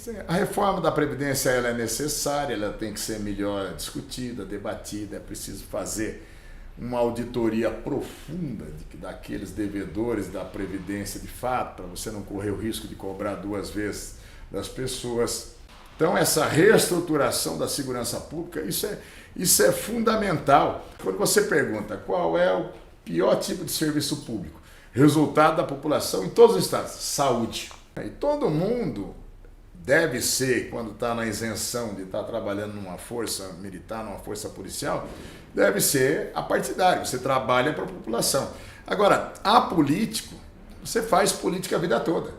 Sim, a reforma da Previdência ela é necessária, ela tem que ser melhor discutida, debatida, é preciso fazer uma auditoria profunda daqueles devedores da Previdência de fato, para você não correr o risco de cobrar duas vezes das pessoas. Então, essa reestruturação da segurança pública, isso é fundamental. Quando você pergunta qual é o pior tipo de serviço público, resultado da população em todos os estados, saúde. E todo mundo deve ser, quando está na isenção de estar trabalhando numa força militar, numa força policial, deve ser apartidário, você trabalha para a população. Agora, a político, você faz política a vida toda.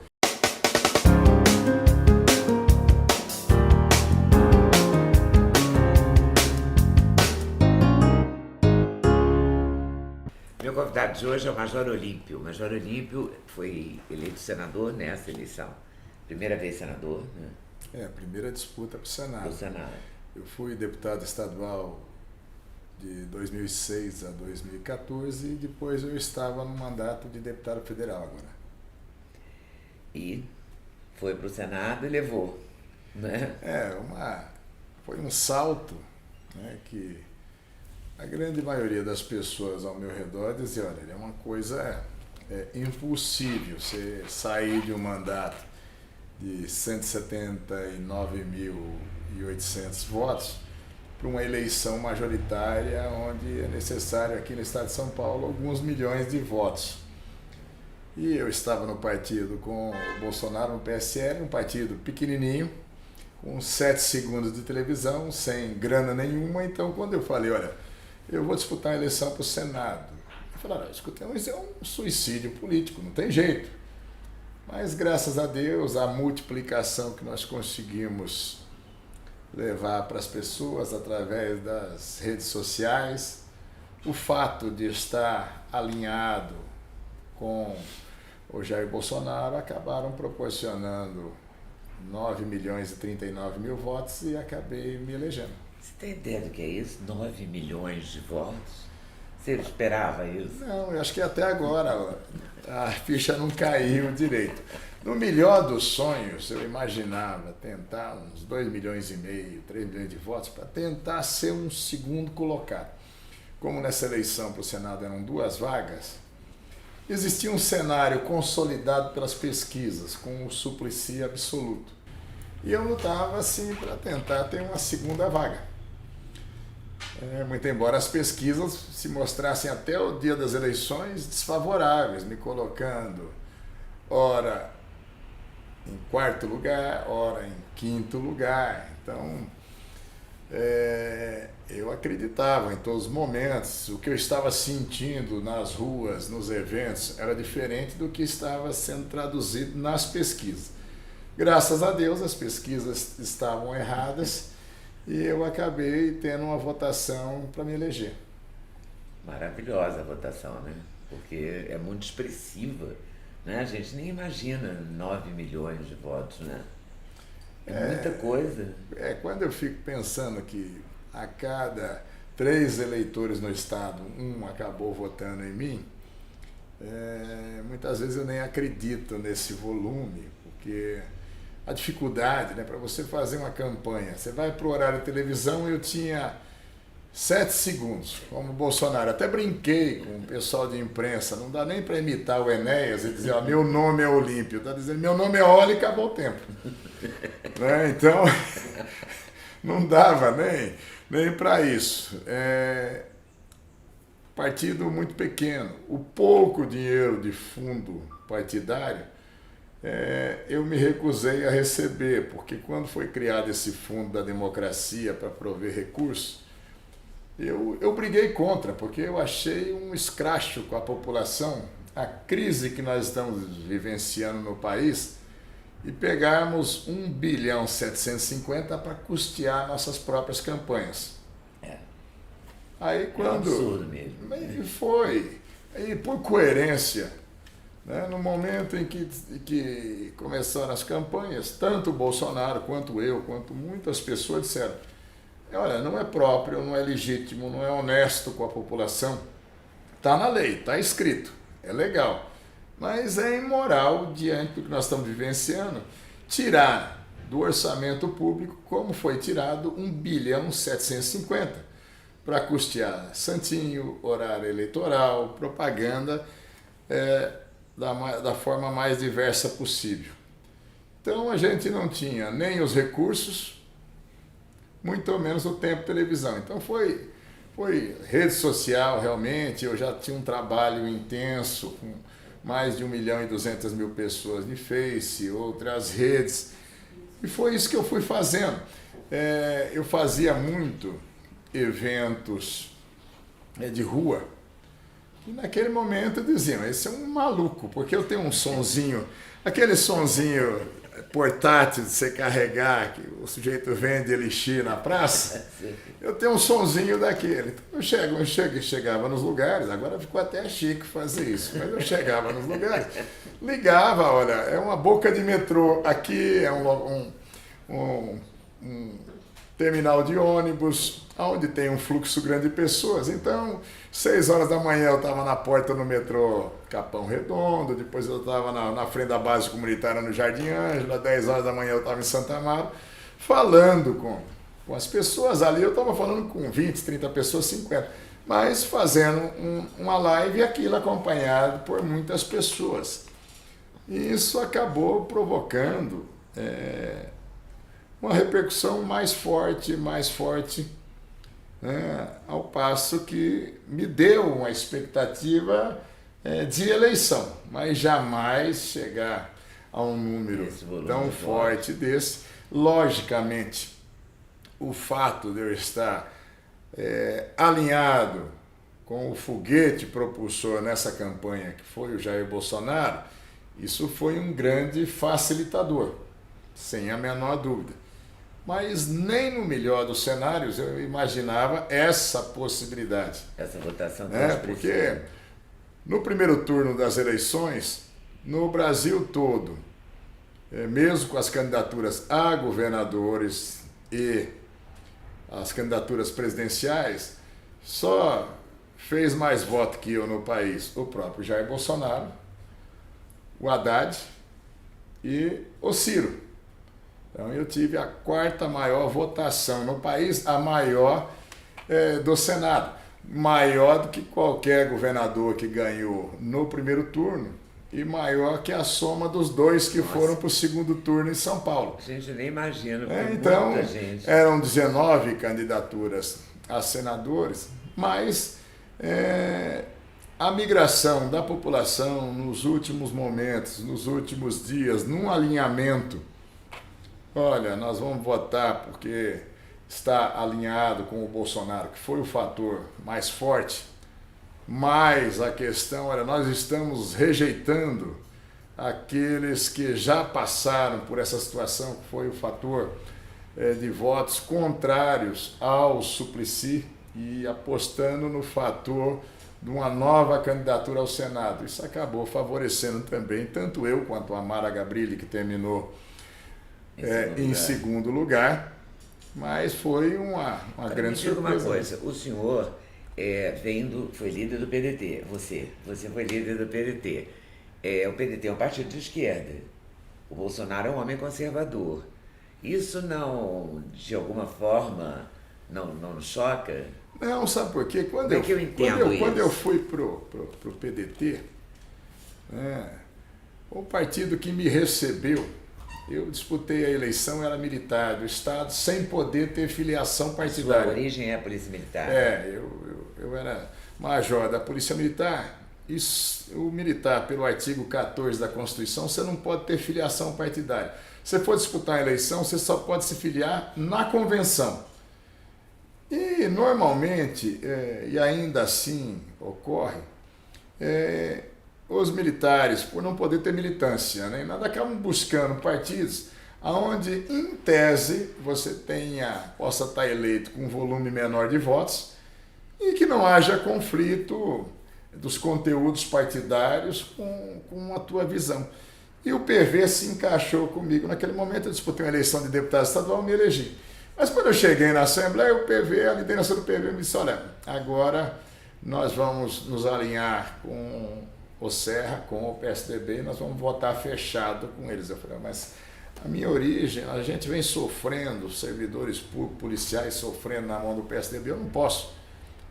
Meu convidado de hoje é o Major Olímpio. O Major Olímpio foi eleito senador nessa eleição. Primeira vez senador, né? É, a primeira disputa para o Senado. Do Senado. Eu fui deputado estadual de 2006 a 2014 e depois eu estava no mandato de deputado federal agora. E foi para o Senado e levou, né? Foi um salto, né, que a grande maioria das pessoas ao meu redor dizia, olha, é uma coisa impossível você sair de um mandato de 179.800 votos para uma eleição majoritária onde é necessário aqui no estado de São Paulo alguns milhões de votos. E eu estava no partido com o Bolsonaro, no PSL, um partido pequenininho, com 7 segundos de televisão, sem grana nenhuma. Então, quando eu falei, olha, eu vou disputar a eleição para o Senado, eu falei, escuta, isso é um suicídio político, não tem jeito. Mas, graças a Deus, a multiplicação que nós conseguimos levar para as pessoas através das redes sociais, o fato de estar alinhado com o Jair Bolsonaro acabaram proporcionando 9.039.000 votos e acabei me elegendo. Você tem ideia do que é isso? 9 milhões de votos? Você esperava isso? Não, eu acho que até agora a ficha não caiu direito. No melhor dos sonhos, eu imaginava tentar uns 2,5 milhões, 3 milhões de votos para tentar ser um segundo colocado. Como nessa eleição para o Senado eram 2 vagas, existia um cenário consolidado pelas pesquisas, com o Suplicy absoluto. E eu lutava assim para tentar ter uma segunda vaga. Muito embora as pesquisas se mostrassem até o dia das eleições desfavoráveis, me colocando ora em 4º lugar, ora em 5º lugar. Então, eu acreditava em todos os momentos. O que eu estava sentindo nas ruas, nos eventos, era diferente do que estava sendo traduzido nas pesquisas. Graças a Deus, as pesquisas estavam erradas e eu acabei tendo uma votação para me eleger. Maravilhosa a votação, né? Porque é muito expressiva, né? A gente nem imagina 9 milhões de votos, né? É muita coisa. Quando eu fico pensando que a cada 3 eleitores no estado, um acabou votando em mim, muitas vezes eu nem acredito nesse volume, porque a dificuldade, né, para você fazer uma campanha, você vai para o horário de televisão e eu tinha 7 segundos, como o Bolsonaro. Até brinquei com o pessoal de imprensa, não dá nem para imitar o Enéas e dizer, meu nome é Olímpio, está dizendo, meu nome é Oli e acabou o tempo. Né? Então, não dava nem para isso. Partido muito pequeno, o pouco dinheiro de fundo partidário, eu me recusei a receber, porque quando foi criado esse fundo da democracia para prover recursos, eu briguei contra, porque eu achei um escracho com a população, a crise que nós estamos vivenciando no país, e pegarmos 1,750 bilhão para custear nossas próprias campanhas. Aí quando... É um absurdo mesmo. Aí por coerência, né, no momento em que começaram as campanhas, tanto o Bolsonaro quanto eu, quanto muitas pessoas disseram, olha, não é próprio, não é legítimo, não é honesto com a população. Está na lei, está escrito, é legal. Mas é imoral, diante do que nós estamos vivenciando, tirar do orçamento público, como foi tirado 1,750 bilhão para custear santinho, horário eleitoral, propaganda, da forma mais diversa possível. Então a gente não tinha nem os recursos, muito menos o tempo de televisão. Então foi rede social realmente, eu já tinha um trabalho intenso, com mais de 1.200.000 pessoas de Face, outras redes, e foi isso que eu fui fazendo. Eu fazia muito eventos de rua, e naquele momento diziam, esse é um maluco, porque eu tenho um sonzinho, aquele sonzinho portátil de você carregar, que o sujeito vende elixir na praça, eu tenho um sonzinho daquele. Então eu chegava nos lugares, agora ficou até chique fazer isso, mas eu chegava nos lugares, ligava, olha, é uma boca de metrô, aqui é um terminal de ônibus, onde tem um fluxo grande de pessoas. Então, 6 horas da manhã eu estava na porta do metrô Capão Redondo, depois eu estava na frente da base comunitária no Jardim Ângela, 10 horas da manhã eu estava em Santa Amaro, falando com as pessoas. Ali eu estava falando com 20, 30 pessoas, 50, mas fazendo uma live e aquilo acompanhado por muitas pessoas. E isso acabou provocando uma repercussão mais forte, ao passo que me deu uma expectativa de eleição, mas jamais chegar a um número tão forte desse. Logicamente, o fato de eu estar alinhado com o foguete propulsor nessa campanha, que foi o Jair Bolsonaro, isso foi um grande facilitador, sem a menor dúvida. Mas nem no melhor dos cenários eu imaginava essa possibilidade. Essa votação porque no primeiro turno das eleições, no Brasil todo, mesmo com as candidaturas a governadores e as candidaturas presidenciais, só fez mais voto que eu no país o próprio Jair Bolsonaro, o Haddad e o Ciro. Então eu tive a 4ª maior votação no país, a maior do Senado, maior do que qualquer governador que ganhou no primeiro turno e maior que a soma dos dois que foram para o segundo turno em São Paulo. A gente nem imagina, então, muita gente. Eram 19 candidaturas a senadores, mas a migração da população nos últimos momentos, nos últimos dias, num alinhamento. Olha, nós vamos votar porque está alinhado com o Bolsonaro, que foi o fator mais forte, mas a questão, olha, nós estamos rejeitando aqueles que já passaram por essa situação, que foi o fator de votos contrários ao Suplicy e apostando no fator de uma nova candidatura ao Senado. Isso acabou favorecendo também, tanto eu quanto a Mara Gabrilli, que terminou em segundo lugar, mas foi uma grande surpresa. Me diga uma coisa, o senhor foi líder do PDT, você foi líder do PDT. O PDT é um partido de esquerda, o Bolsonaro é um homem conservador. Isso não, de alguma forma, não choca? Não, sabe por quê? Como é que eu entendo isso? Quando eu fui pro PDT, o partido que me recebeu, eu disputei a eleição, era militar do Estado, sem poder ter filiação partidária. Sua origem é a Polícia Militar? Eu era major da Polícia Militar. O militar, pelo artigo 14 da Constituição, você não pode ter filiação partidária. Se for disputar a eleição, você só pode se filiar na convenção. E, normalmente, e ainda assim ocorre, os militares, por não poder ter militância, nem nada, acabam buscando partidos onde, em tese, você possa estar eleito com um volume menor de votos e que não haja conflito dos conteúdos partidários com a tua visão. E o PV se encaixou comigo. Naquele momento eu disputei uma eleição de deputado estadual e me elegi. Mas quando eu cheguei na Assembleia, a liderança do PV me disse, olha, agora nós vamos nos alinhar com o Serra, com o PSDB, e nós vamos votar fechado com eles. Eu falei, mas a minha origem, a gente vem sofrendo, servidores públicos, policiais sofrendo na mão do PSDB, eu não posso.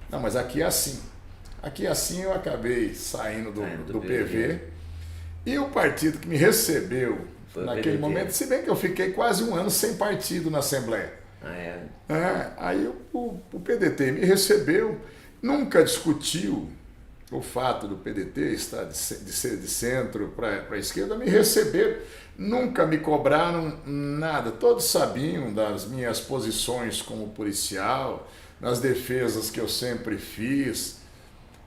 Não, mas aqui é assim. Aqui é assim, eu acabei saindo do PV. E o partido que me recebeu naquele momento, se bem que eu fiquei quase um ano sem partido na Assembleia. Aí o PDT me recebeu, nunca discutiu o fato do PDT estar de ser de centro para a esquerda, me receberam, nunca me cobraram nada. Todos sabiam das minhas posições como policial, nas defesas que eu sempre fiz,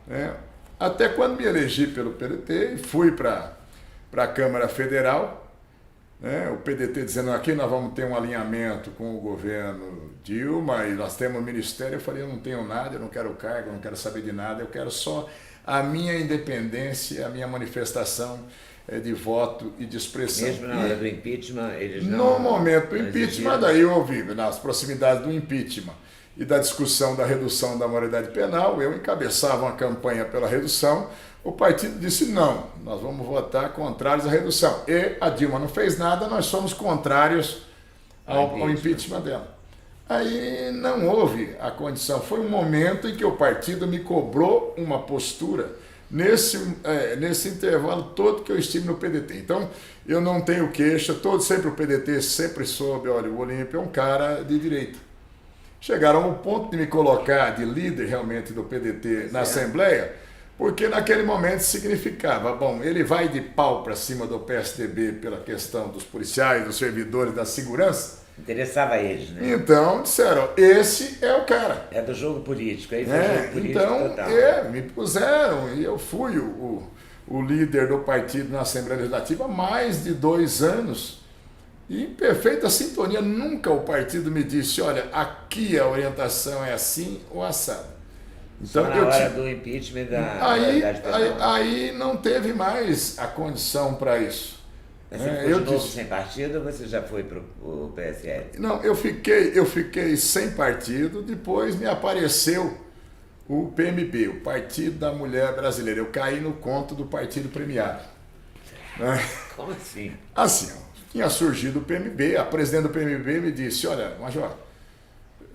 né? Até quando me elegi pelo PDT e fui para a Câmara Federal, né? O PDT dizendo aqui nós vamos ter um alinhamento com o governo Dilma e nós temos um ministério. Eu falei, eu não tenho nada, eu não quero cargo, eu não quero saber de nada, eu quero só a minha independência, a minha manifestação de voto e de expressão. Mesmo na hora do impeachment, eles não... No momento do impeachment, daí eu ouvi, nas proximidades do impeachment e da discussão da redução da maioridade penal, eu encabeçava uma campanha pela redução, o partido disse não, nós vamos votar contrários à redução. E a Dilma não fez nada, nós somos contrários ao impeachment dela. Aí não houve a condição, foi um momento em que o partido me cobrou uma postura nesse intervalo todo que eu estive no PDT. Então, eu não tenho queixa, sempre o PDT sempre soube, olha, o Olímpio é um cara de direita. Chegaram ao ponto de me colocar de líder realmente do PDT na Assembleia, porque naquele momento significava, bom, ele vai de pau para cima do PSDB pela questão dos policiais, dos servidores da segurança. Interessava a eles, né? Então, disseram, esse é o cara. É do jogo político, aí foi jogo político então, total. Me puseram e eu fui o líder do partido na Assembleia Legislativa há mais de 2 anos. E em perfeita sintonia, nunca o partido me disse, olha, aqui a orientação é assim ou assado. Então, na hora do impeachment aí não teve mais a condição para isso. Você ficou de novo sem partido ou você já foi para o PSL? Não, eu fiquei sem partido, depois me apareceu o PMB, o Partido da Mulher Brasileira. Eu caí no conto do partido premiado. Como assim? Assim, tinha surgido o PMB, a presidente do PMB me disse, olha, Major,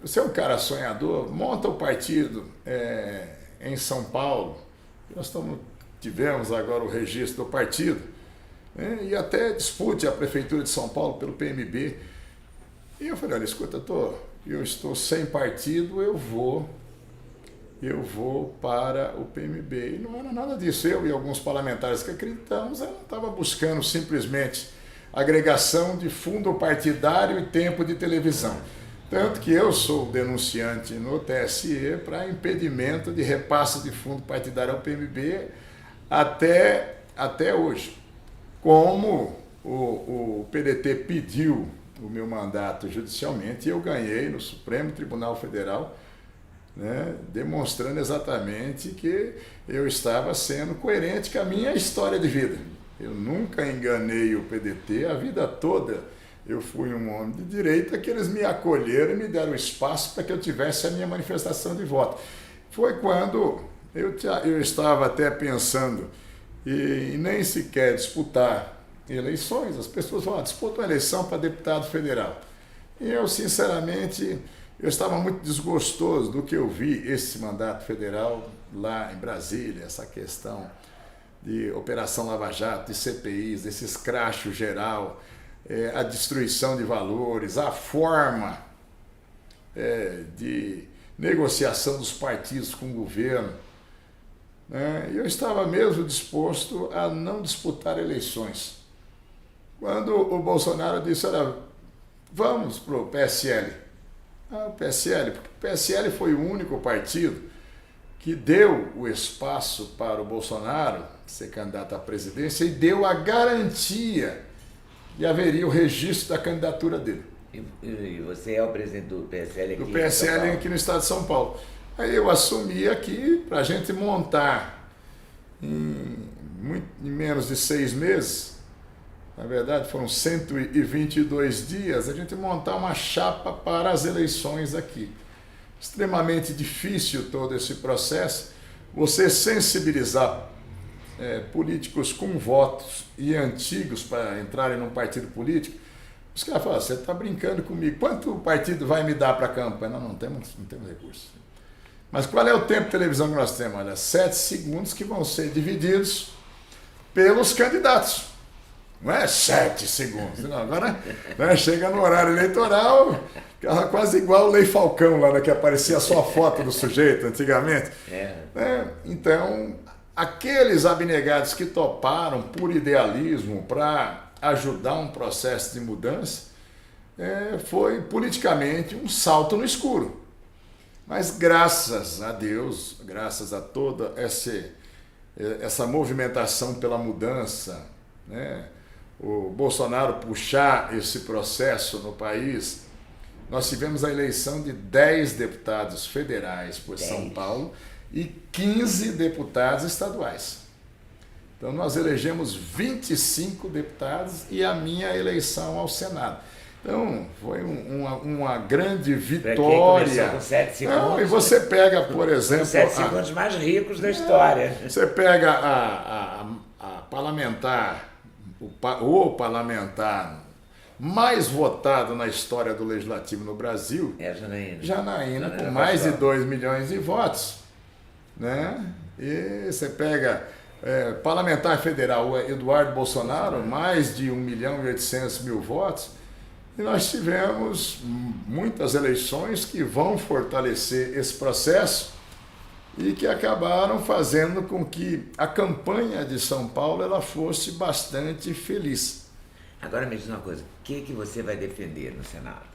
você é um cara sonhador, monta o partido em São Paulo. Nós tivemos agora o registro do partido, e até dispute a Prefeitura de São Paulo pelo PMB. E eu falei, olha, escuta, eu estou sem partido, eu vou para o PMB. E não era nada disso. Eu e alguns parlamentares que acreditamos, ela estava buscando simplesmente agregação de fundo partidário e tempo de televisão. Tanto que eu sou denunciante no TSE para impedimento de repasse de fundo partidário ao PMB até hoje. Como o PDT pediu o meu mandato judicialmente, eu ganhei no Supremo Tribunal Federal, né, demonstrando exatamente que eu estava sendo coerente com a minha história de vida. Eu nunca enganei o PDT, a vida toda eu fui um homem de direita que eles me acolheram e me deram espaço para que eu tivesse a minha manifestação de voto. Foi quando eu estava até pensando e nem sequer disputar eleições. As pessoas falam, disputa uma eleição para deputado federal. E eu, sinceramente, eu estava muito desgostoso do que eu vi esse mandato federal lá em Brasília, essa questão de Operação Lava Jato, de CPIs, desse escracho geral, a destruição de valores, a forma de negociação dos partidos com o governo. Eu estava mesmo disposto a não disputar eleições. Quando o Bolsonaro disse, olha, vamos para o PSL. O PSL, porque o PSL foi o único partido que deu o espaço para o Bolsonaro ser candidato à presidência e deu a garantia de haveria o registro da candidatura dele. E você é o presidente do PSL aqui? Do PSL aqui no estado de São Paulo. Aí eu assumi aqui para a gente montar em menos de 6 meses, na verdade foram 122 dias, a gente montar uma chapa para as eleições aqui. Extremamente difícil todo esse processo, você sensibilizar políticos com votos e antigos para entrarem num partido político, Os caras falam, você está brincando comigo, quanto o partido vai me dar para a campanha? Não temos recurso. Mas qual é o tempo de televisão que nós temos? Olha, 7 segundos que vão ser divididos pelos candidatos. Não é 7 segundos. Não, agora, né, chega no horário eleitoral, quase igual o Lei Falcão, lá, né, que aparecia só a foto do sujeito antigamente. Então, aqueles abnegados que toparam por idealismo para ajudar um processo de mudança, foi politicamente um salto no escuro. Mas graças a Deus, graças a toda essa movimentação pela mudança, né, o Bolsonaro puxar esse processo no país, nós tivemos a eleição de 10 deputados federais por São Paulo e 15 deputados estaduais. Então nós elegemos 25 deputados e a minha eleição ao Senado. Então foi uma grande vitória. Começou com 7 segundos. Não, e você pega, por exemplo... Os 7 segundos mais ricos da história. Você pega a parlamentar, o parlamentar mais votado na história do Legislativo no Brasil, Janaína, com mais de 2 milhões de votos. Né? E você pega parlamentar federal, o Eduardo Bolsonaro, mais de 1.800.000 votos. E nós tivemos muitas eleições que vão fortalecer esse processo e que acabaram fazendo com que a campanha de São Paulo ela fosse bastante feliz. Agora me diz uma coisa, o que você vai defender no Senado?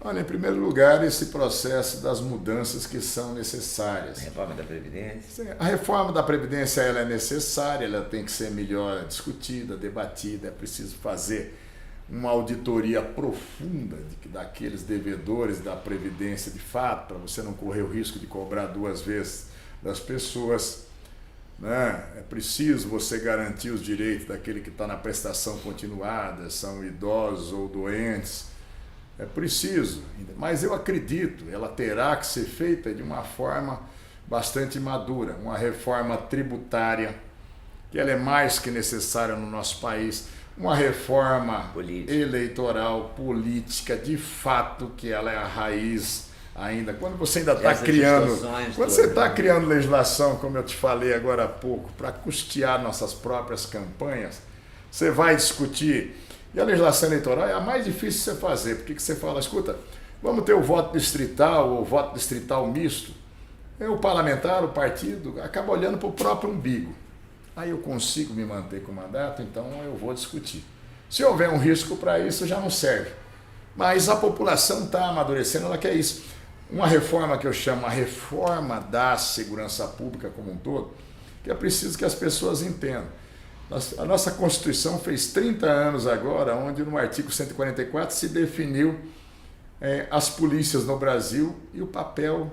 Olha, em primeiro lugar, esse processo das mudanças que são necessárias. A reforma da Previdência? A reforma da Previdência ela é necessária, ela tem que ser melhor discutida, debatida, é preciso fazer uma auditoria profunda daqueles devedores da Previdência de fato, para você não correr o risco de cobrar 2 vezes das pessoas. Né? É preciso você garantir os direitos daquele que está na prestação continuada, são idosos ou doentes. É preciso, mas eu acredito, ela terá que ser feita de uma forma bastante madura, uma reforma tributária, que ela é mais que necessária no nosso país, uma reforma eleitoral, política, de fato, que ela é a raiz ainda. Quando você ainda está criando legislação, como eu te falei agora há pouco, para custear nossas próprias campanhas, você vai discutir. E a legislação eleitoral é a mais difícil de você fazer, porque você fala, escuta, vamos ter o voto distrital ou voto distrital misto. O parlamentar, o partido, acaba olhando para o próprio umbigo. Aí eu consigo me manter com o mandato, então eu vou discutir. Se houver um risco para isso, já não serve. Mas a população está amadurecendo, ela quer isso. Uma reforma que eu chamo a reforma da segurança pública como um todo, que é preciso que as pessoas entendam. A nossa Constituição fez 30 anos agora, onde no artigo 144 se definiu as polícias no Brasil e o papel,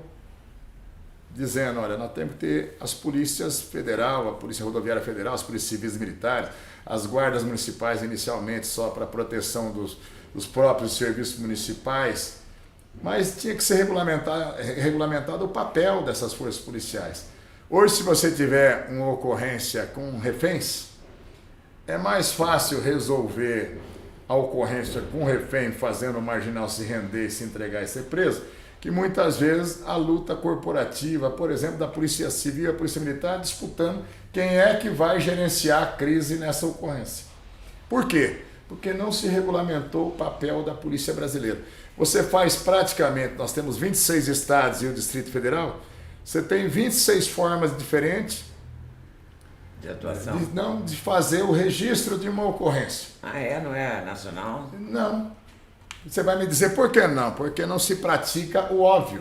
dizendo, olha, nós temos que ter as polícias federal, a Polícia Rodoviária Federal, as polícias civis e militares, as guardas municipais inicialmente só para proteção dos próprios serviços municipais, mas tinha que ser regulamentado o papel dessas forças policiais. Hoje, se você tiver uma ocorrência com reféns, é mais fácil resolver a ocorrência com o refém fazendo o marginal se render, se entregar e ser preso, que muitas vezes a luta corporativa, por exemplo, da Polícia Civil e a Polícia Militar disputando quem é que vai gerenciar a crise nessa ocorrência. Por quê? Porque não se regulamentou o papel da Polícia Brasileira. Você faz praticamente, nós temos 26 estados e o Distrito Federal, você tem 26 formas diferentes de atuação? De fazer o registro de uma ocorrência. Não é nacional? Não. Você vai me dizer por que não? Porque não se pratica o óbvio.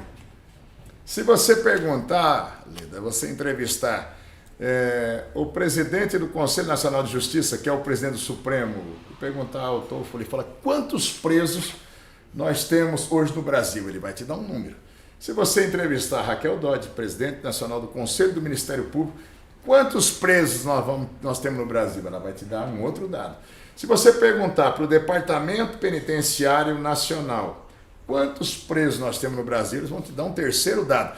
Se você perguntar, Lida, você entrevistar o presidente do Conselho Nacional de Justiça, que é o presidente do Supremo, perguntar ao Toffoli, ele fala, quantos presos nós temos hoje no Brasil? Ele vai te dar um número. Se você entrevistar a Raquel Dodge, presidente nacional do Conselho do Ministério Público, quantos presos nós temos no Brasil? Ela vai te dar um outro dado. Se você perguntar para o Departamento Penitenciário Nacional quantos presos nós temos no Brasil, eles vão te dar um terceiro dado.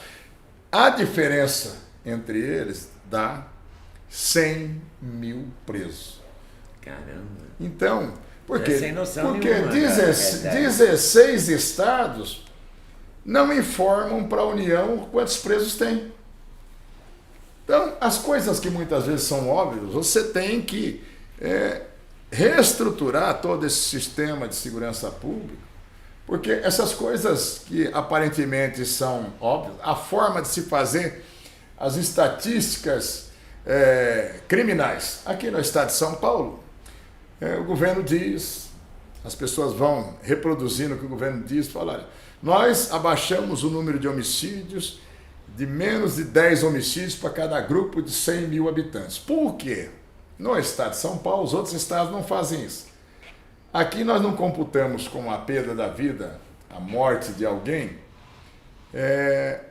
A diferença entre eles dá 100 mil presos. Caramba! Então, Porque, sem noção porque nenhuma, 16 estados não informam para a União quantos presos tem. Então, as coisas que muitas vezes são óbvias, você tem que reestruturar todo esse sistema de segurança pública, porque essas coisas que aparentemente são óbvias, a forma de se fazer as estatísticas criminais. Aqui no estado de São Paulo, o governo diz, as pessoas vão reproduzindo o que o governo diz, falam, olha, nós abaixamos o número de homicídios de menos de 10 homicídios para cada grupo de 100 mil habitantes. Por quê? No estado de São Paulo, os outros estados não fazem isso. Aqui nós não computamos com a perda da vida, a morte de alguém,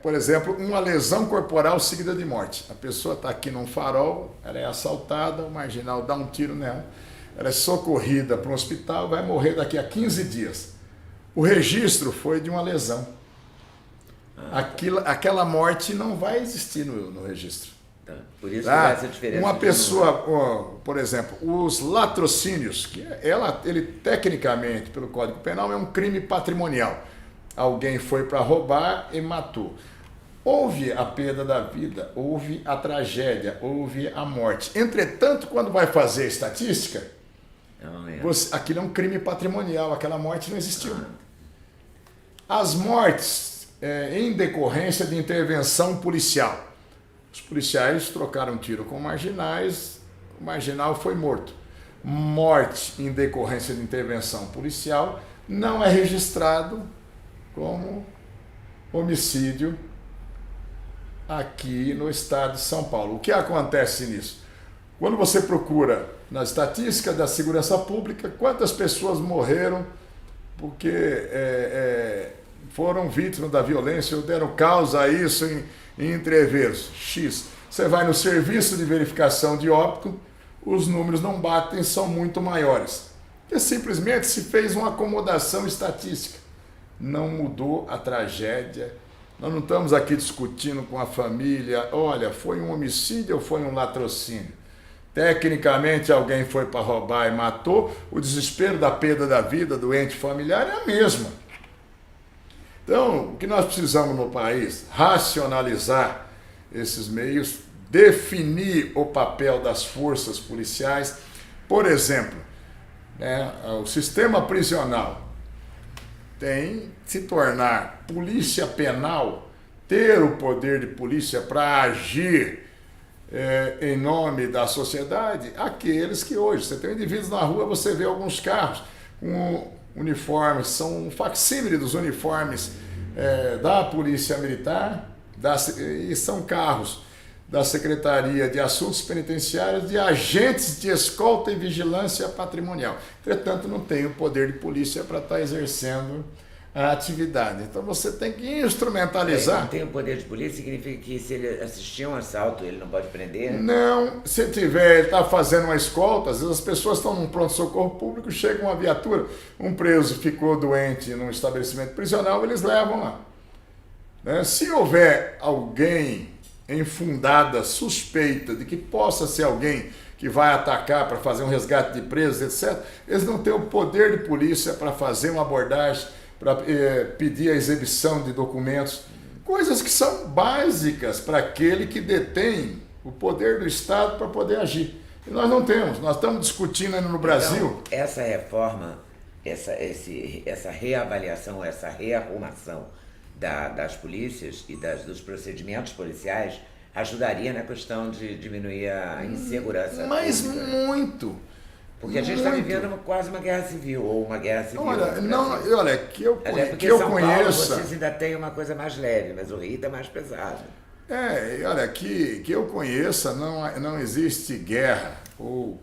por exemplo, uma lesão corporal seguida de morte. A pessoa está aqui num farol, ela é assaltada, o marginal dá um tiro nela, ela é socorrida para um hospital, vai morrer daqui a 15 dias. O registro foi de uma lesão. Aquela morte não vai existir no registro. Tá. Por isso que vai essa diferença. Uma pessoa, por exemplo, os latrocínios, que ele tecnicamente, pelo Código Penal, é um crime patrimonial. Alguém foi para roubar e matou. Houve a perda da vida, houve a tragédia, houve a morte. Entretanto, quando vai fazer estatística, aquilo é um crime patrimonial, aquela morte não existiu. As mortes em decorrência de intervenção policial. Os policiais trocaram tiro com marginais, o marginal foi morto. Morte em decorrência de intervenção policial não é registrado como homicídio aqui no estado de São Paulo. O que acontece nisso? Quando você procura na estatística da segurança pública, quantas pessoas morreram porque foram vítimas da violência ou deram causa a isso em entreveros? X. Você vai no serviço de verificação de óbito, os números não batem, são muito maiores. Porque simplesmente se fez uma acomodação estatística. Não mudou a tragédia. Nós não estamos aqui discutindo com a família, olha, foi um homicídio ou foi um latrocínio? Tecnicamente alguém foi para roubar e matou, o desespero da perda da vida do ente familiar é a mesma. Então, o que nós precisamos no país? Racionalizar esses meios, definir o papel das forças policiais. Por exemplo, o sistema prisional tem que se tornar polícia penal, ter o poder de polícia para agir em nome da sociedade, aqueles que hoje, você tem indivíduos na rua, você vê alguns carros com uniformes, são um facsímile dos uniformes da Polícia Militar, e são carros da Secretaria de Assuntos Penitenciários, de agentes de escolta e vigilância patrimonial. Entretanto, não tem o poder de polícia para estar exercendo a atividade. Então, você tem que instrumentalizar. Não tem o poder de polícia, significa que se ele assistir um assalto, ele não pode prender? Não, se ele está fazendo uma escolta, às vezes as pessoas estão num pronto-socorro público, chega uma viatura, um preso ficou doente num estabelecimento prisional, eles levam lá. Se houver alguém em fundada suspeita de que possa ser alguém que vai atacar para fazer um resgate de presos, etc., eles não têm o poder de polícia para fazer uma abordagem, para pedir a exibição de documentos, coisas que são básicas para aquele que detém o poder do Estado para poder agir. E nós não temos, nós estamos discutindo ainda no Brasil. Então, essa reforma, essa reavaliação, essa rearrumação das polícias e dos procedimentos policiais ajudaria na questão de diminuir a insegurança. Mas pública. Muito. Porque a gente está vivendo quase uma guerra civil, ou uma guerra civil. Olha, que eu São conheça. Paulo, vocês ainda têm uma coisa mais leve, mas o Rio está mais pesado. Olha, que eu conheça, não existe guerra ou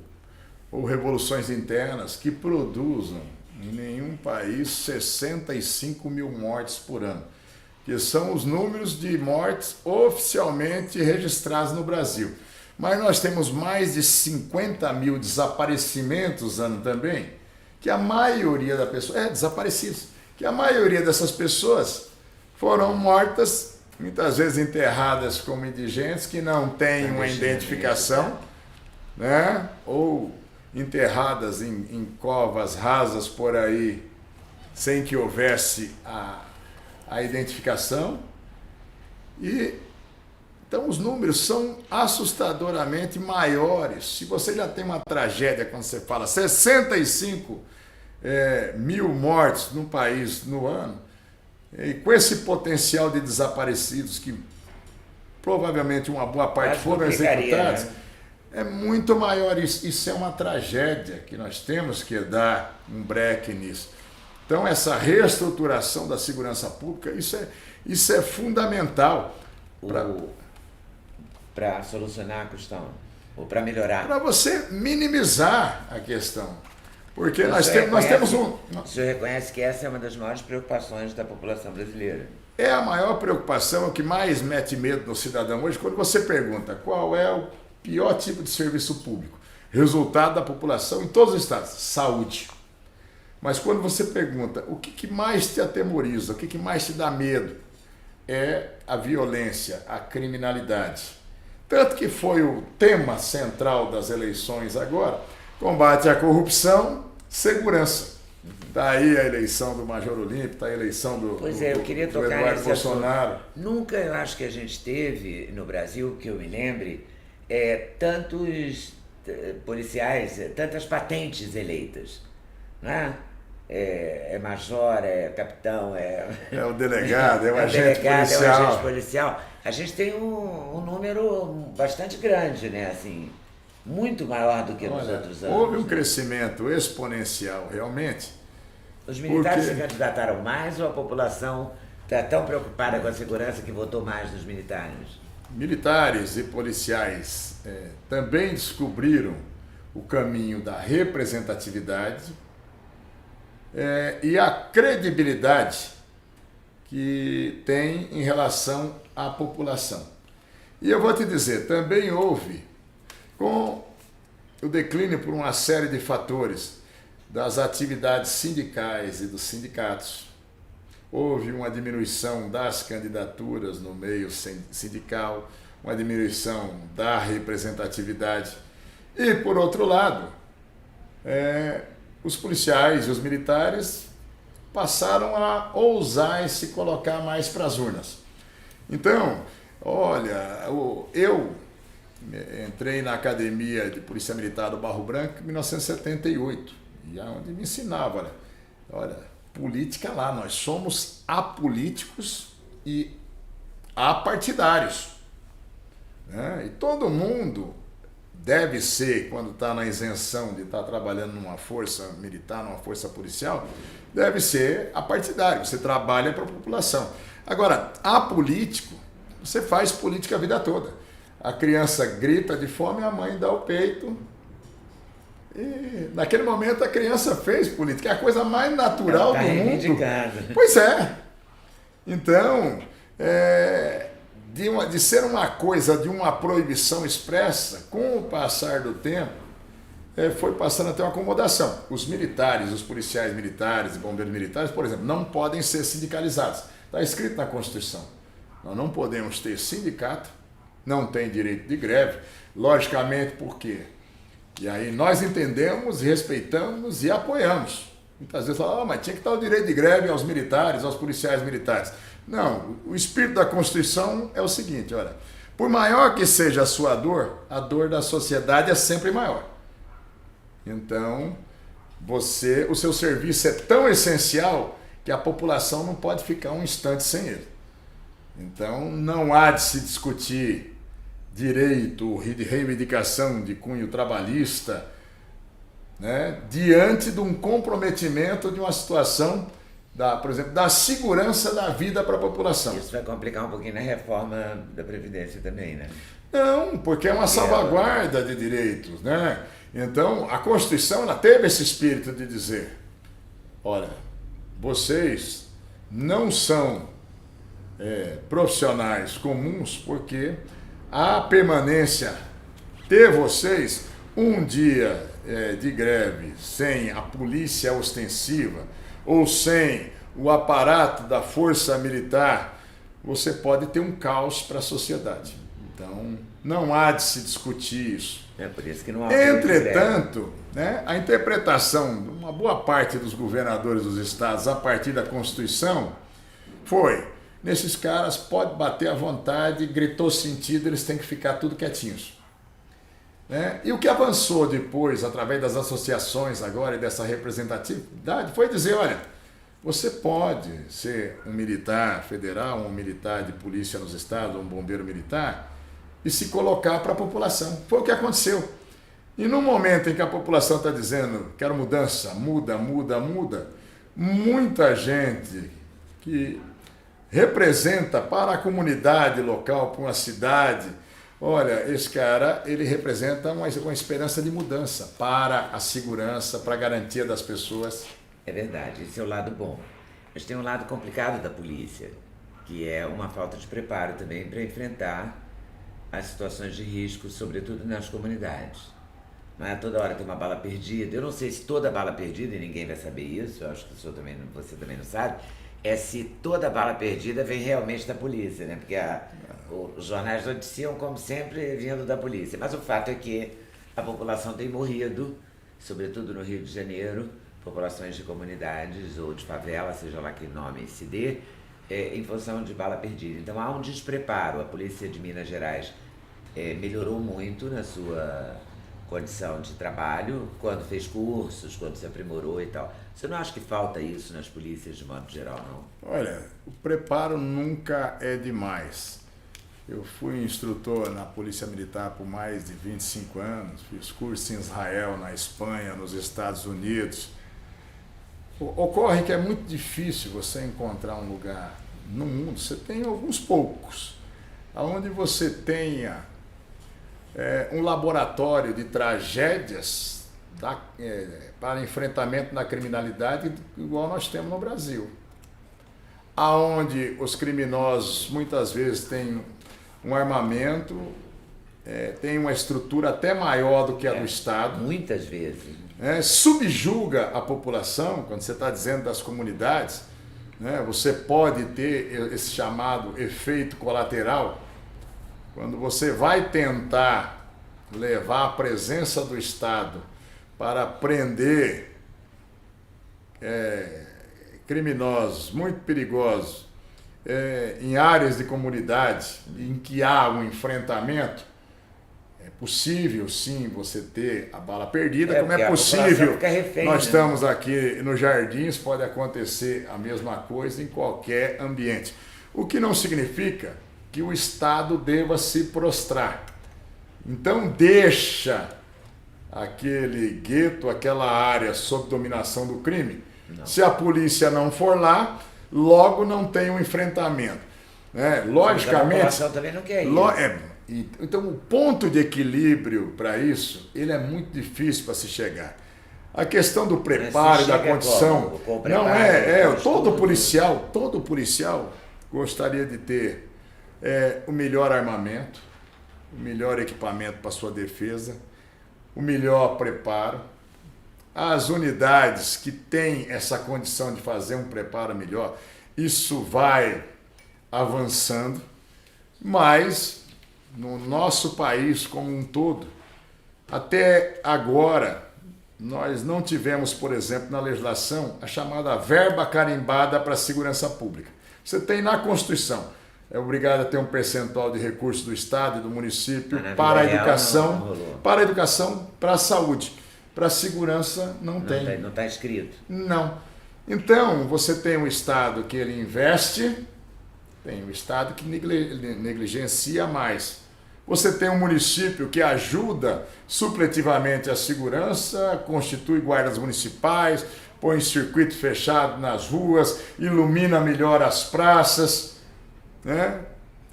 revoluções internas que produzam em nenhum país 65 mil mortes por ano, que são os números de mortes oficialmente registrados no Brasil. Mas nós temos mais de 50 mil desaparecimentos ano também, que a maioria das pessoas, desaparecidos, que a maioria dessas pessoas foram mortas, muitas vezes enterradas como indigentes, que não têm uma identificação, ou enterradas em covas rasas por aí, sem que houvesse a identificação. E então os números são assustadoramente maiores. Se você já tem uma tragédia quando você fala 65 mil mortes no país no ano, e com esse potencial de desaparecidos que provavelmente uma boa parte foram executados, né? É muito maior. Isso é uma tragédia que nós temos que dar um breque nisso. Então essa reestruturação da segurança pública, isso é fundamental para solucionar a questão, ou para melhorar. Para você minimizar a questão. Porque nós O senhor reconhece que essa é uma das maiores preocupações da população brasileira. É a maior preocupação, o que mais mete medo no cidadão hoje, quando você pergunta qual é o pior tipo de serviço público. Resultado da população em todos os estados, saúde. Mas quando você pergunta o que mais te atemoriza, o que mais te dá medo, é a violência, a criminalidade. Tanto que foi o tema central das eleições agora, combate à corrupção, segurança. Daí a eleição do Major Olímpio, daí a eleição do Eduardo Bolsonaro. Nunca eu acho que a gente teve no Brasil, que eu me lembre, tantos policiais, tantas patentes eleitas. Né? É major, é capitão, é o delegado, é o agente policial. É o agente policial. A gente tem um número bastante grande, né? Assim, muito maior do que nos outros anos. Houve um crescimento exponencial, realmente. Os militares se candidataram mais ou a população está tão preocupada com a segurança que votou mais nos militares? Militares e policiais também descobriram o caminho da representatividade e a credibilidade que tem em relação à população. E eu vou te dizer, também houve, com o declínio por uma série de fatores das atividades sindicais e dos sindicatos, houve uma diminuição das candidaturas no meio sindical, uma diminuição da representatividade. E, por outro lado, os policiais e os militares passaram a ousar e se colocar mais para as urnas. Então, olha, eu entrei na Academia de Polícia Militar do Barro Branco em 1978, e é onde me ensinava, olha, política lá, nós somos apolíticos e apartidários. Né? E todo mundo deve ser, quando está na isenção de estar trabalhando numa força militar, numa força policial, deve ser apartidário, você trabalha para a população. Agora, apolítico, você faz política a vida toda. A criança grita de fome, a mãe dá o peito. E naquele momento a criança fez política, é a coisa mais natural do mundo. Pois é. Então, de ser uma coisa, de uma proibição expressa, com o passar do tempo, foi passando a ter uma acomodação. Os militares, os policiais militares e bombeiros militares, por exemplo, não podem ser sindicalizados. Está escrito na Constituição. Nós não podemos ter sindicato, não tem direito de greve, logicamente por quê? E aí nós entendemos, respeitamos e apoiamos. Muitas vezes falam, mas tinha que dar o direito de greve aos militares, aos policiais militares. Não, o espírito da Constituição é o seguinte, olha, por maior que seja a dor da sociedade é sempre maior. Então, o seu serviço é tão essencial que a população não pode ficar um instante sem ele. Então, não há de se discutir direito de reivindicação de cunho trabalhista, né, diante de um comprometimento de uma situação, por exemplo, da segurança da vida para a população. Isso vai complicar um pouquinho na reforma da Previdência também, né? Não, porque é uma salvaguarda de direitos, né? Então, a Constituição ela teve esse espírito de dizer, olha, vocês não são profissionais comuns porque a permanência de vocês um dia de greve sem a polícia ostensiva ou sem o aparato da força militar, você pode ter um caos para a sociedade. Então, não há de se discutir isso. É por isso que não há. né? A interpretação de uma boa parte dos governadores dos estados a partir da Constituição foi: nesses caras pode bater à vontade, gritou sentido, eles têm que ficar tudo quietinhos. Né? E o que avançou depois, através das associações agora e dessa representatividade, foi dizer: olha, você pode ser um militar federal, um militar de polícia nos estados, um bombeiro militar, e se colocar para a população. Foi o que aconteceu. E no momento em que a população está dizendo: quero mudança, muda, muita gente que representa para a comunidade local, para uma cidade, olha, esse cara, ele representa uma esperança de mudança para a segurança, para a garantia das pessoas. É verdade, esse é o lado bom. Mas tem um lado complicado da polícia, que é uma falta de preparo também para enfrentar as situações de risco, sobretudo nas comunidades. Não é toda hora tem uma bala perdida. Eu não sei se toda bala perdida, e ninguém vai saber isso, eu acho que você também não sabe, é se toda bala perdida vem realmente da polícia, né? Porque os jornais noticiam, como sempre, vindo da polícia. Mas o fato é que a população tem morrido, sobretudo no Rio de Janeiro, populações de comunidades ou de favela, seja lá que nome se dê, em função de bala perdida. Então há um despreparo. A polícia de Minas Gerais melhorou muito na sua condição de trabalho, quando fez cursos, quando se aprimorou e tal. Você não acha que falta isso nas polícias de modo geral, não? Olha, o preparo nunca é demais. Eu fui instrutor na Polícia Militar por mais de 25 anos, fiz curso em Israel, na Espanha, nos Estados Unidos. Ocorre que é muito difícil você encontrar um lugar no mundo, você tem alguns poucos, onde você tenha um laboratório de tragédias para enfrentamento da criminalidade igual nós temos no Brasil. Onde os criminosos muitas vezes têm um armamento, tem uma estrutura até maior do que a do Estado. Muitas vezes. Subjuga a população, quando você está dizendo das comunidades, né, você pode ter esse chamado efeito colateral. Quando você vai tentar levar a presença do Estado para prender criminosos muito perigosos em áreas de comunidade em que há um enfrentamento, é possível sim você ter a bala perdida, como é possível. Refém, nós né? Estamos aqui nos Jardins, pode acontecer a mesma coisa em qualquer ambiente. O que não significa que o Estado deva se prostrar. Então deixa aquele gueto, aquela área sob dominação do crime. Não. Se a polícia não for lá, logo não tem um enfrentamento. Logicamente, a população também não quer ir. Então o ponto de equilíbrio para isso, ele é muito difícil para se chegar. A questão do preparo e da condição, todo policial gostaria de ter o melhor armamento, o melhor equipamento para sua defesa, o melhor preparo. As unidades que têm essa condição de fazer um preparo melhor, isso vai avançando, mas no nosso país como um todo, até agora, nós não tivemos, por exemplo, na legislação, a chamada verba carimbada para a segurança pública. Você tem na Constituição, é obrigado a ter um percentual de recursos do Estado e do município para a educação, para a saúde. Para a segurança não tem. Não está escrito. Não. Então, você tem um Estado que ele investe, tem um Estado que negligencia mais. Você tem um município que ajuda supletivamente a segurança, constitui guardas municipais, põe circuito fechado nas ruas, ilumina melhor as praças, né?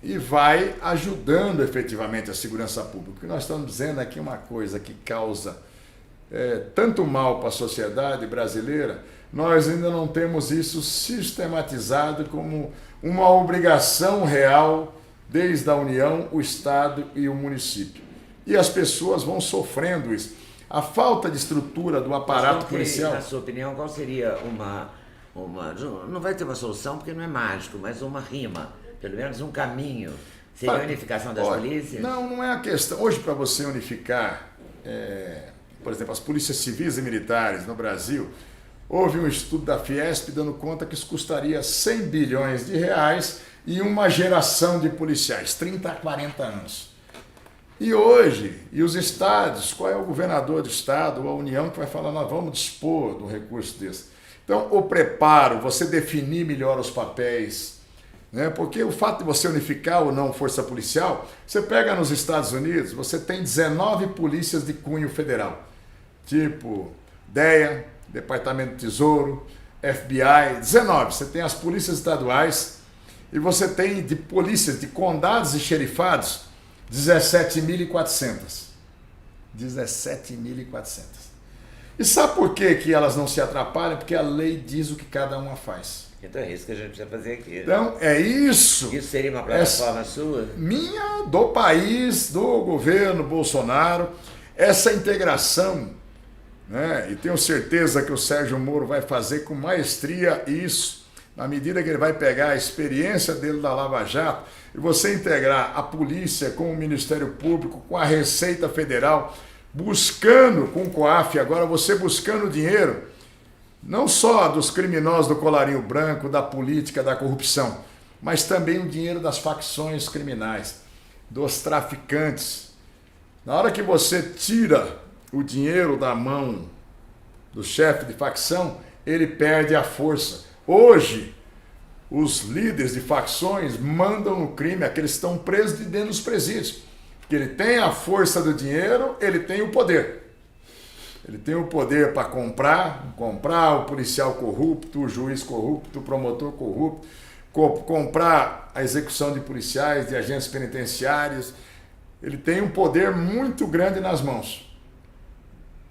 E vai ajudando efetivamente a segurança pública. O que nós estamos dizendo aqui é uma coisa que causa tanto mal para a sociedade brasileira, nós ainda não temos isso sistematizado como uma obrigação real desde a União, o Estado e o município. E as pessoas vão sofrendo isso. A falta de estrutura do aparato policial... Na sua opinião, qual seria uma... Não vai ter uma solução porque não é mágico, mas uma rima, pelo menos um caminho. Seria a unificação das polícias? Não é a questão. Hoje, para você unificar... por exemplo, as polícias civis e militares no Brasil, houve um estudo da Fiesp dando conta que isso custaria 100 bilhões de reais e uma geração de policiais, 30 a 40 anos. E hoje, e os estados, qual é o governador do estado ou a União que vai falar, nós vamos dispor do recurso desse? Então, o preparo, você definir melhor os papéis, né? Porque o fato de você unificar ou não força policial, você pega nos Estados Unidos, você tem 19 polícias de cunho federal, tipo DEA, Departamento do Tesouro, FBI, 19. Você tem as polícias estaduais e você tem de polícias de condados e xerifados 17.400. 17.400. E sabe por que elas não se atrapalham? Porque a lei diz o que cada uma faz. Então é isso que a gente precisa fazer aqui. Então é isso. Isso seria uma plataforma sua? Minha, do país, do governo Bolsonaro, essa integração, né? E tenho certeza que o Sérgio Moro vai fazer com maestria isso, na medida que ele vai pegar a experiência dele da Lava Jato e você integrar a polícia com o Ministério Público, com a Receita Federal, buscando, com o COAF agora, você buscando dinheiro, não só dos criminosos do colarinho branco, da política, da corrupção, mas também o dinheiro das facções criminais, dos traficantes. Na hora que você tira o dinheiro da mão do chefe de facção, ele perde a força. Hoje, os líderes de facções mandam no crime, aqueles que estão presos de dentro dos presídios. Porque ele tem a força do dinheiro, ele tem o poder. Ele tem o poder para comprar o policial corrupto, o juiz corrupto, o promotor corrupto, comprar a execução de policiais, de agentes penitenciários. Ele tem um poder muito grande nas mãos.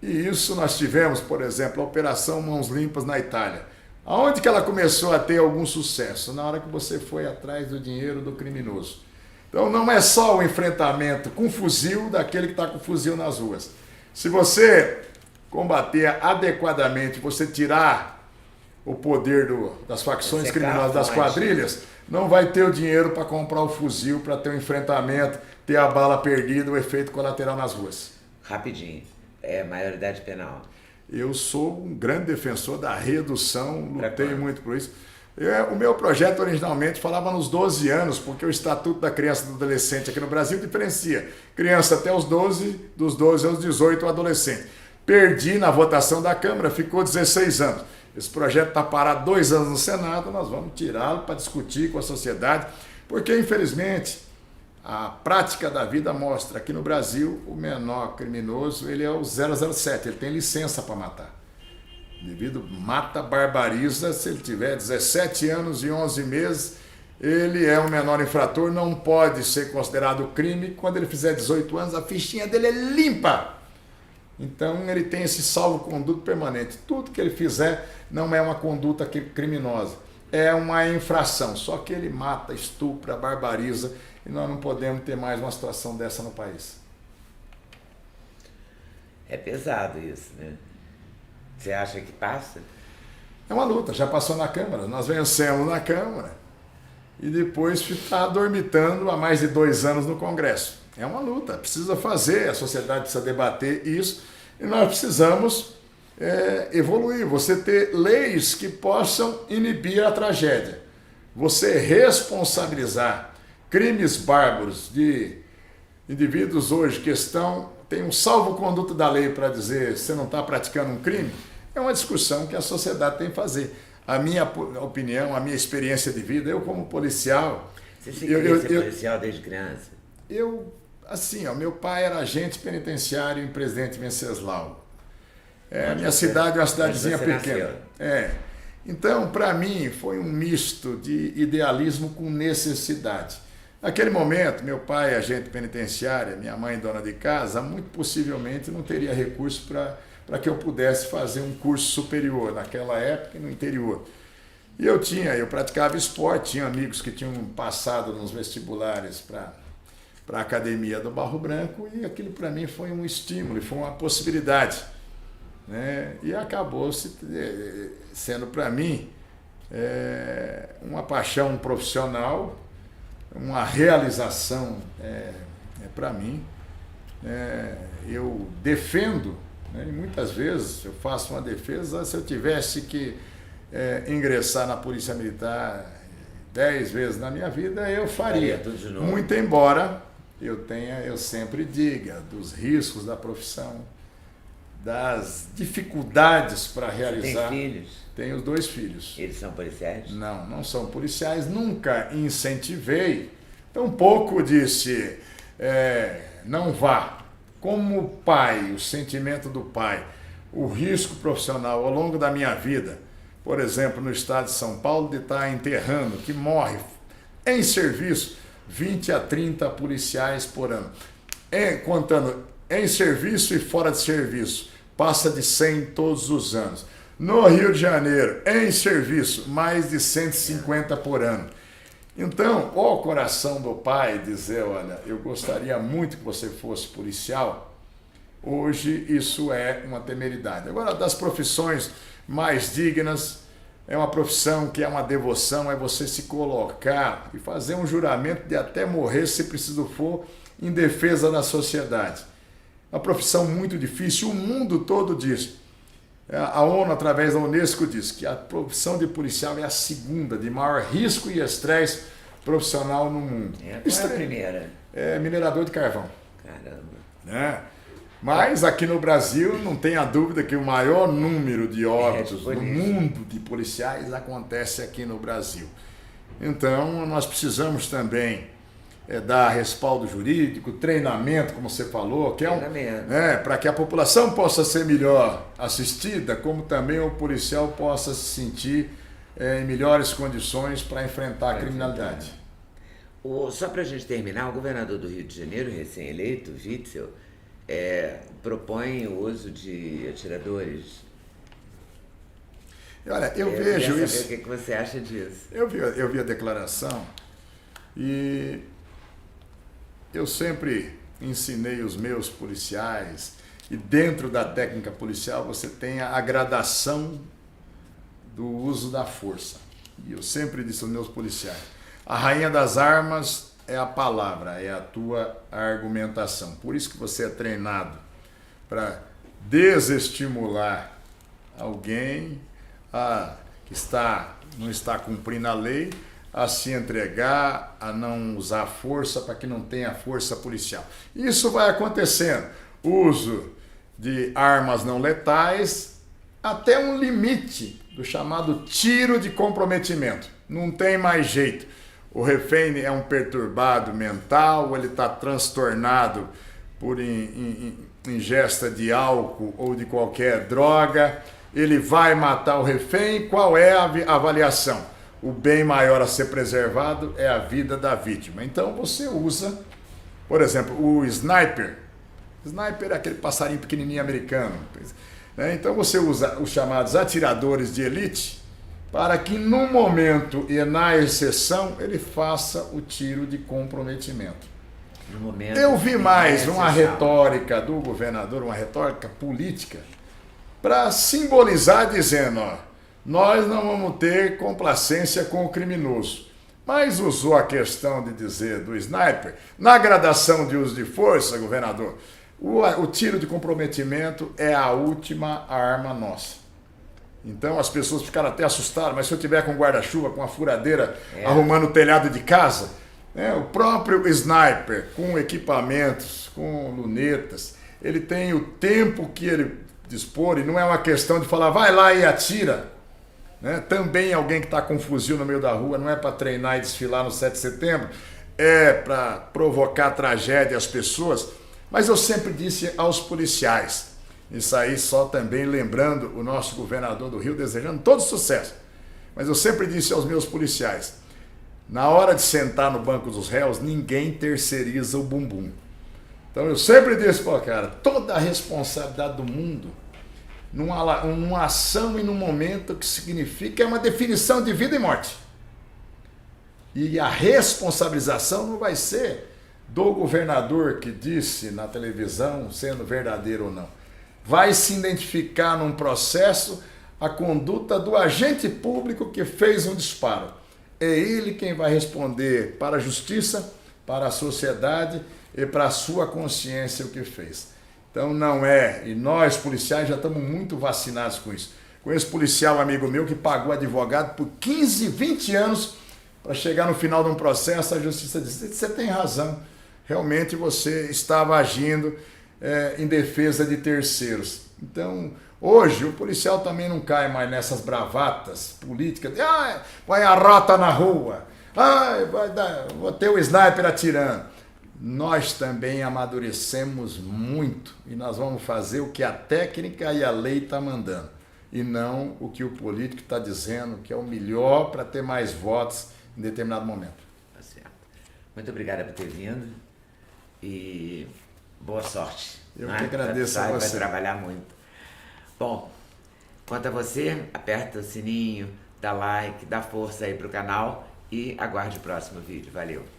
E isso nós tivemos, por exemplo, a Operação Mãos Limpas na Itália. Aonde que ela começou a ter algum sucesso? Na hora que você foi atrás do dinheiro do criminoso. Então não é só o enfrentamento com fuzil daquele que está com fuzil nas ruas. Se você combater adequadamente, você tirar o poder das facções criminosas, das quadrilhas, não vai ter o dinheiro para comprar o fuzil, para ter o enfrentamento, ter a bala perdida, o efeito colateral nas ruas. Rapidinho, maioridade penal. Eu sou um grande defensor da redução, lutei muito por isso. O meu projeto originalmente falava nos 12 anos, porque o Estatuto da Criança e do Adolescente aqui no Brasil diferencia criança até os 12, dos 12 aos 18, o adolescente. Perdi na votação da Câmara, ficou 16 anos. Esse projeto está parado 2 anos no Senado, nós vamos tirá-lo para discutir com a sociedade, porque infelizmente a prática da vida mostra que no Brasil o menor criminoso ele é o 007, ele tem licença para matar. O indivíduo mata, barbariza, se ele tiver 17 anos e 11 meses, ele é um menor infrator, não pode ser considerado crime. Quando ele fizer 18 anos, a fichinha dele é limpa. Então ele tem esse salvo-conduto permanente. Tudo que ele fizer não é uma conduta criminosa, é uma infração. Só que ele mata, estupra, barbariza e nós não podemos ter mais uma situação dessa no país. É pesado isso, né? Você acha que passa? É uma luta, já passou na Câmara, nós vencemos na Câmara e depois está dormitando há mais de 2 anos no Congresso. É uma luta, precisa fazer, a sociedade precisa debater isso e nós precisamos evoluir, você ter leis que possam inibir a tragédia, você responsabilizar crimes bárbaros de indivíduos hoje que tem um salvo-conduto da lei para dizer você não está praticando um crime, é uma discussão que a sociedade tem que fazer. A minha opinião, a minha experiência de vida, eu como policial... Você se queria ser policial desde criança? Meu pai era agente penitenciário em Presidente Venceslau. A minha cidade é uma cidadezinha pequena. Então, para mim, foi um misto de idealismo com necessidade. Naquele momento, meu pai, agente penitenciário, minha mãe, dona de casa, muito possivelmente não teria recurso para que eu pudesse fazer um curso superior, naquela época, no interior. E eu praticava esporte, tinha amigos que tinham passado nos vestibulares para a Academia do Barro Branco, e aquilo para mim foi um estímulo, foi uma possibilidade, né? E acabou sendo para mim uma paixão profissional, uma realização para mim. Eu defendo né? E muitas vezes eu faço uma defesa, se eu tivesse que ingressar na Polícia Militar 10 vezes na minha vida, eu faria. Tudo de novo. Muito embora eu sempre diga dos riscos da profissão, das dificuldades para realizar. Tem filhos? Tenho 2 filhos. Eles são policiais? Não, não são policiais, nunca incentivei. Tampouco disse, não vá. Como pai, o sentimento do pai, o risco profissional ao longo da minha vida, por exemplo, no estado de São Paulo, de estar enterrando, que morre em serviço, 20 a 30 policiais por ano. Contando em serviço e fora de serviço, passa de 100 todos os anos. No Rio de Janeiro, em serviço, mais de 150 por ano. Então, o coração do pai dizer, olha, eu gostaria muito que você fosse policial, hoje isso é uma temeridade. Agora, das profissões mais dignas, é uma profissão que é uma devoção, é você se colocar e fazer um juramento de até morrer, se preciso for, em defesa da sociedade. Uma profissão muito difícil, o mundo todo diz. A ONU, através da Unesco, diz que a profissão de policial é a segunda de maior risco e estresse profissional no mundo. Qual é a primeira? É minerador de carvão. Caramba. Né? Mas aqui no Brasil não tenha dúvida que o maior número de óbitos no mundo de policiais acontece aqui no Brasil. Então nós precisamos também dar respaldo jurídico, treinamento, como você falou, que para que a população possa ser melhor assistida, como também o policial possa se sentir em melhores condições para enfrentar a criminalidade. Só para a gente terminar, o governador do Rio de Janeiro, recém-eleito, Witzel, propõe o uso de atiradores. Olha, eu vejo isso. O que você acha disso? Eu vi a declaração e eu sempre ensinei os meus policiais, e dentro da técnica policial você tem a gradação do uso da força. E eu sempre disse aos meus policiais, a rainha das armas é a palavra, é a tua argumentação. Por isso que você é treinado para desestimular alguém que não está cumprindo a lei, a se entregar, a não usar força para que não tenha força policial. Isso vai acontecendo. Uso de armas não letais até um limite do chamado tiro de comprometimento. Não tem mais jeito. O refém é um perturbado mental, ou ele está transtornado por ingesta de álcool ou de qualquer droga. Ele vai matar o refém. Qual é a avaliação? O bem maior a ser preservado é a vida da vítima. Então você usa, por exemplo, o sniper. Sniper é aquele passarinho pequenininho americano. Então você usa os chamados atiradores de elite para que no momento e na exceção ele faça o tiro de comprometimento. Eu vi mais uma retórica do governador, uma retórica política, para simbolizar dizendo, nós não vamos ter complacência com o criminoso. Mas usou a questão de dizer do sniper, na gradação de uso de força, governador, o tiro de comprometimento é a última arma nossa. Então as pessoas ficaram até assustadas, mas se eu tiver com guarda-chuva, com a furadeira arrumando o telhado de casa, o próprio sniper, com equipamentos, com lunetas, ele tem o tempo que ele dispor, e não é uma questão de falar, vai lá e atira. Também alguém que está com um fuzil no meio da rua, não é para treinar e desfilar no 7 de setembro, é para provocar tragédia às pessoas. Mas eu sempre disse aos policiais, isso aí só também lembrando o nosso governador do Rio, desejando todo sucesso, mas eu sempre disse aos meus policiais, na hora de sentar no banco dos réus, ninguém terceiriza o bumbum. Então eu sempre disse, cara, toda a responsabilidade do mundo, numa ação e num momento que significa é uma definição de vida e morte. E a responsabilização não vai ser do governador que disse na televisão, sendo verdadeiro ou não. Vai se identificar num processo a conduta do agente público que fez um disparo. É ele quem vai responder para a justiça, para a sociedade e para a sua consciência o que fez. Então não é, e nós policiais já estamos muito vacinados com isso. Conheço policial amigo meu que pagou advogado por 15, 20 anos para chegar no final de um processo, a justiça disse, você tem razão, realmente você estava agindo em defesa de terceiros. Então, hoje o policial também não cai mais nessas bravatas políticas, de, vai a rota na rua, vou ter o sniper atirando. Nós também amadurecemos muito e nós vamos fazer o que a técnica e a lei estão mandando e não o que o político está dizendo que é o melhor para ter mais votos em determinado momento. Tá certo. Muito obrigada por ter vindo e boa sorte. Eu que agradeço a você. Vai trabalhar muito. Bom, quanto a você, aperta o sininho, dá like, dá força aí pro canal e aguarde o próximo vídeo. Valeu!